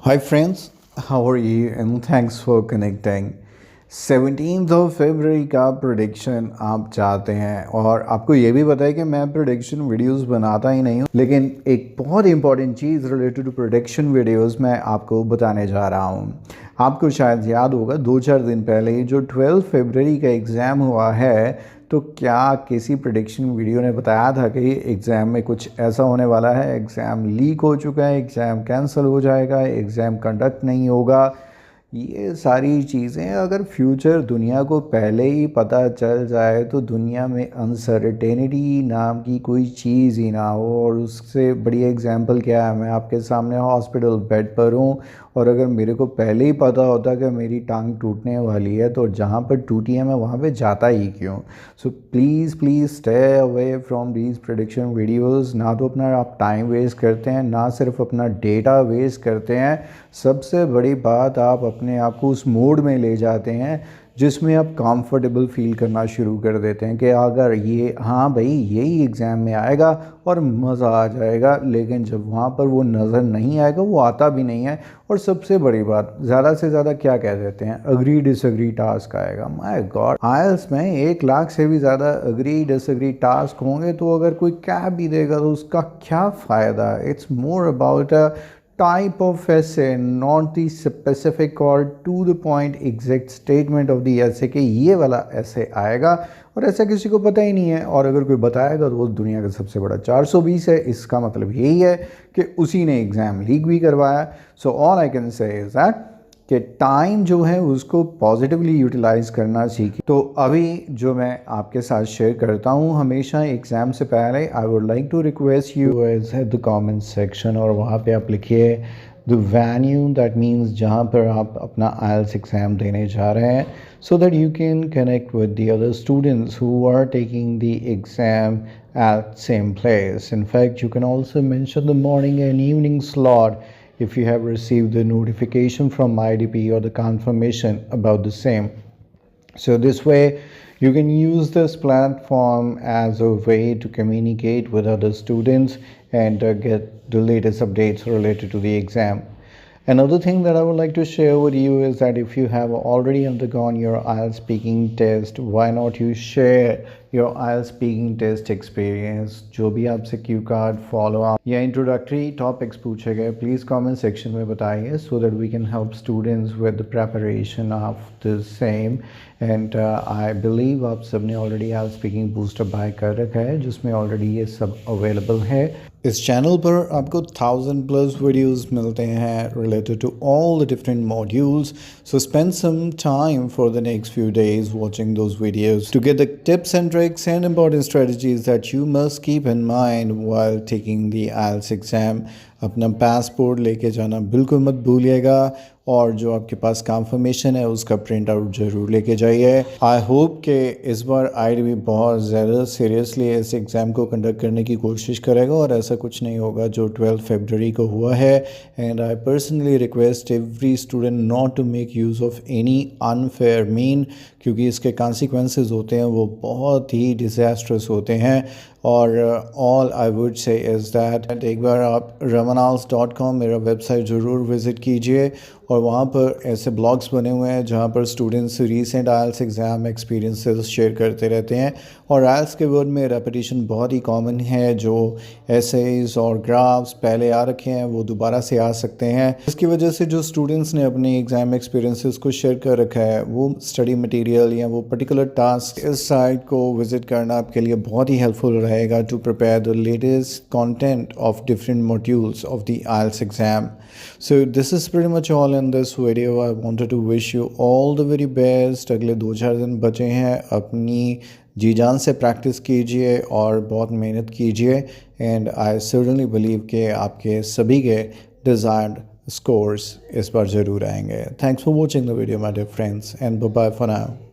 Hi friends, how are you and thanks for connecting. 17th of February का prediction आप चाहते हैं और आपको ये भी पता है कि मैं प्रोडिक्शन वीडियोस बनाता ही नहीं हूँ, लेकिन एक बहुत इंपॉर्टेंट चीज़ रिलेटेड टू प्रोडिक्शन वीडियोस मैं आपको बताने जा रहा हूँ। आपको शायद याद होगा 2-4 दिन पहले ही जो 12 फरवरी का एग्ज़ाम हुआ है, तो क्या किसी प्रेडिक्शन वीडियो ने बताया था कि एग्ज़ाम में कुछ ऐसा होने वाला है, एग्ज़ाम लीक हो चुका है, एग्ज़ाम कैंसिल हो जाएगा, एग्ज़ाम कंडक्ट नहीं होगा। ये सारी चीज़ें अगर फ्यूचर दुनिया को पहले ही पता चल जाए तो दुनिया में अनसर्टेनिटी नाम की कोई चीज़ ही ना हो। और उससे बड़ी एग्जांपल क्या है, मैं आपके सामने हॉस्पिटल बेड पर हूँ और अगर मेरे को पहले ही पता होता कि मेरी टांग टूटने वाली है तो जहाँ पर टूटी है मैं वहाँ पे जाता ही क्यों। So please stay away from these prediction videos. ना तो अपना आप टाइम वेस्ट करते हैं, ना सिर्फ अपना डेटा वेस्ट करते हैं, सबसे बड़ी बात आप अपने आप को उस मोड में ले जाते हैं जिसमें आप कंफर्टेबल फील करना शुरू कर देते हैं कि अगर ये हाँ भाई यही एग्ज़ाम में आएगा और मज़ा आ जाएगा, लेकिन जब वहाँ पर वो नज़र नहीं आएगा, वो आता भी नहीं है। और सबसे बड़ी बात, ज़्यादा से ज़्यादा क्या कह देते हैं, अग्री डिसएग्री टास्क आएगा। माय गॉड, आइल्स में 1 लाख से भी ज़्यादा अग्री डिसएग्री टास्क होंगे, तो अगर कोई क्या भी देगा तो उसका क्या फ़ायदा। It's more about a type of essay, not the specific or to the point exact statement of the essay कि ये वाला essay आएगा, और ऐसा किसी को पता ही नहीं है। और अगर कोई बताएगा तो वो दुनिया का सबसे बड़ा 420 है। इसका मतलब यही है कि उसी ने एग्ज़ाम लीक भी करवाया। So all I can say is that कि टाइम जो है उसको पॉजिटिवली यूटिलाइज़ करना सीखिए। तो अभी जो मैं आपके साथ शेयर करता हूँ हमेशा एग्ज़ाम से पहले, I would like to request you as the comment section, और वहाँ पे आप लिखिए द वेन्यू, दैट मीन्स जहाँ पर आप अपना IELTS एग्ज़ाम देने जा रहे हैं, so that you can connect with the other students who are taking the exam at same place. In fact, you can also mention the morning and evening slot if you have received the notification from IDP or the confirmation about the same. So this way you can use this platform as a way to communicate with other students and get the latest updates related to the exam. Another thing that I would like to share with you is that if you have already undergone your IELTS speaking test, why not you share your IELTS speaking test experience। जो भी आपसे cue card, follow up या introductory topics पूछे गए, please comment section में बताइए, so that we can help students with the preparation of the same. And I believe आप सब ने already IELTS speaking booster buy कर रखा है, जिसमें ऑलरेडी ये सब अवेलेबल है। इस चैनल पर आपको 1000+ वीडियोस मिलते हैं related to all the different modules, so spend some time for the next few days watching those videos to get the tips and tricks and important strategies that you must keep in mind while taking the IELTS exam। अपना passport लेके जाना बिल्कुल मत भूलिएगा, और जो आपके पास confirmation है उसका प्रिंट आउट ज़रूर लेके जाइए। आई होप कि इस बार IDP बहुत ज़्यादा सीरियसली इस एग्ज़ाम को कंडक्ट करने की कोशिश करेगा और ऐसा कुछ नहीं होगा जो 12 फरवरी को हुआ है। And I personally request every student not to make use of any unfair mean, क्योंकि इसके कॉन्सिक्वेंसेस होते हैं वो बहुत ही डिज़ास्ट्रस होते हैं। और all I would say is that एक बार आप ramanals.com मेरा वेबसाइट ज़रूर विज़िट कीजिए, और वहाँ पर ऐसे ब्लॉग्स बने हुए हैं जहाँ पर students recent IELTS exam experiences share करते रहते हैं। और IELTS के वर्ड में रेपिटेशन बहुत ही कॉमन है, जो एसेज और ग्राफ्स पहले आ रखे हैं वो दोबारा से आ सकते हैं। इसकी वजह से जो स्टूडेंट्स ने अपने एग्ज़ाम एक्सपीरियंसेस को शेयर कर रखा है, वो स्टडी मटेरियल या वो पर्टिकुलर टास्क, इस साइट को विज़िट करना आपके लिए बहुत ही हेल्पफुल रहेगा to prepare the latest content of different modules of the IELTS exam. So this is pretty much all in this video. I wanted to wish you all the very best। अगले 2-4 दिन बचे हैं, अपनी जी जान से practice कीजिए और बहुत मेहनत कीजिए, एंड आई सर्टनली बिलीव कि आपके सभी के डिज़ायर्ड स्कोर्स इस बार ज़रूर आएंगे। Thanks for watching the video my dear friends, and bye bye for now.